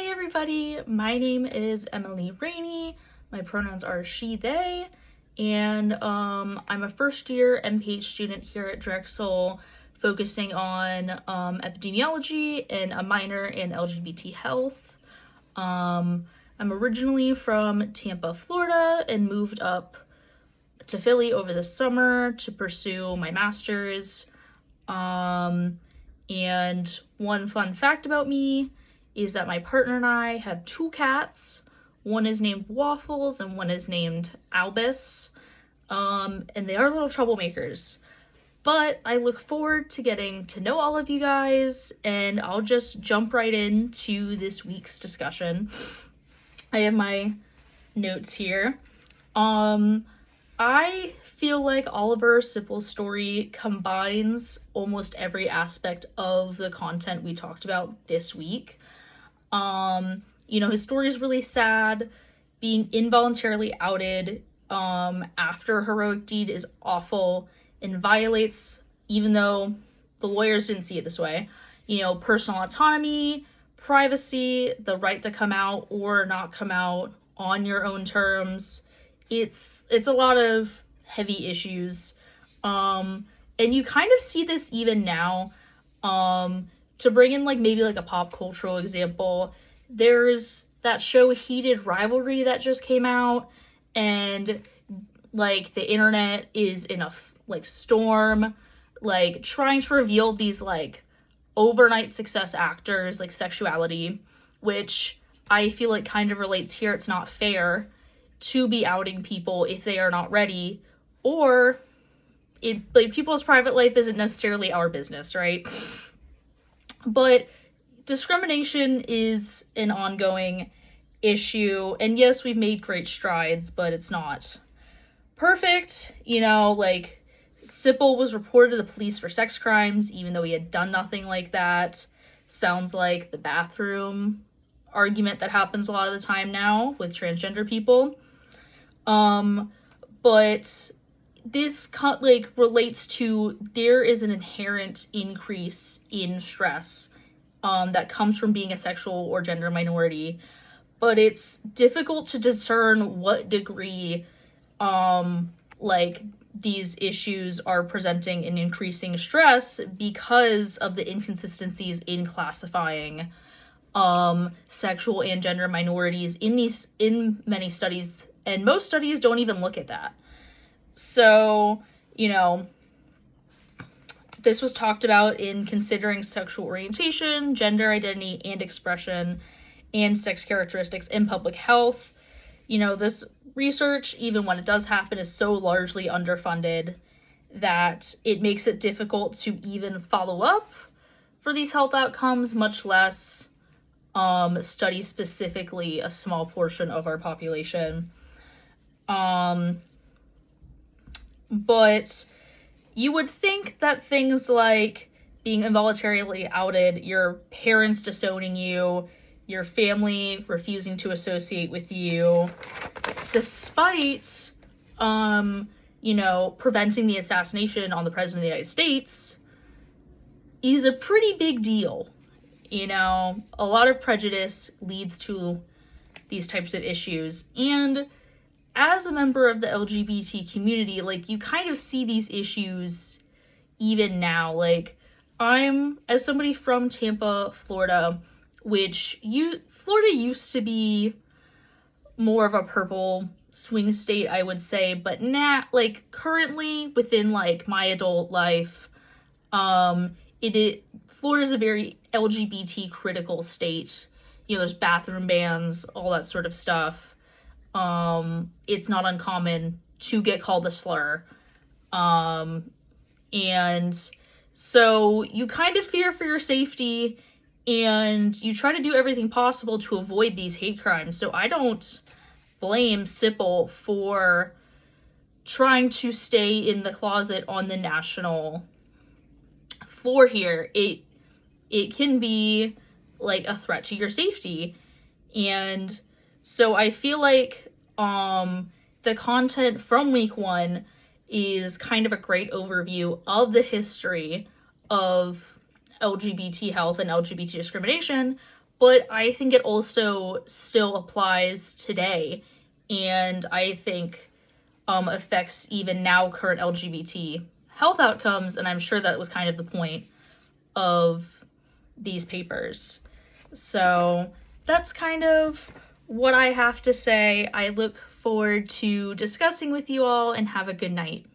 Hey everybody, my name is Emily Rainey. My pronouns are she, they, and I'm a first year MPH student here at Drexel, focusing on epidemiology and a minor in LGBT health. I'm originally from Tampa, Florida, and moved up to Philly over the summer to pursue my master's. And one fun fact about me is that my partner and I have two cats. One is named Waffles and one is named Albus. And they are little troublemakers. But I look forward to getting to know all of you guys, and I'll just jump right into this week's discussion. I have my notes here. I feel like Oliver Sippel's story combines almost every aspect of the content we talked about this week. His story is really sad. Being involuntarily outed after a heroic deed is awful and violates, even though the lawyers didn't see it this way, personal autonomy, privacy, the right to come out or not come out on your own terms. It's a lot of heavy issues. And you kind of see this even now. To bring in maybe a pop cultural example, there's that show Heated Rivalry that just came out, and the internet is in a storm, trying to reveal these overnight success actors sexuality, which I feel kind of relates here. It's not fair to be outing people if they are not ready, or people's private life isn't necessarily our business, right? But discrimination is an ongoing issue, and yes, we've made great strides, but it's not perfect. Sippel was reported to the police for sex crimes, even though he had done nothing like that. Sounds like the bathroom argument that happens a lot of the time now with transgender people. But this relates to, there is an inherent increase in stress that comes from being a sexual or gender minority, but it's difficult to discern what degree these issues are presenting an increasing stress because of the inconsistencies in classifying sexual and gender minorities in many studies, and most studies don't even look at that. So, this was talked about in considering sexual orientation, gender identity and expression, and sex characteristics in public health. This research, even when it does happen, is so largely underfunded that it makes it difficult to even follow up for these health outcomes, much less study specifically a small portion of our population. But you would think that things like being involuntarily outed, your parents disowning you, your family refusing to associate with you, despite, preventing the assassination on the President of the United States, is a pretty big deal. A lot of prejudice leads to these types of issues. And as a member of the LGBT community, you kind of see these issues even now. I'm, as somebody from Tampa, Florida, which Florida used to be more of a purple swing state, I would say, but now, currently within, my adult life, Florida's a very LGBT critical state. There's bathroom bans, all that sort of stuff. It's not uncommon to get called a slur. And so you kind of fear for your safety, and you try to do everything possible to avoid these hate crimes. So I don't blame Sippel for trying to stay in the closet on the national floor here. It can be a threat to your safety. And so I feel the content from week 1 is kind of a great overview of the history of LGBT health and LGBT discrimination, but I think it also still applies today, and I think affects even now current LGBT health outcomes, and I'm sure that was kind of the point of these papers. So that's kind of what I have to say. I look forward to discussing with you all, and have a good night.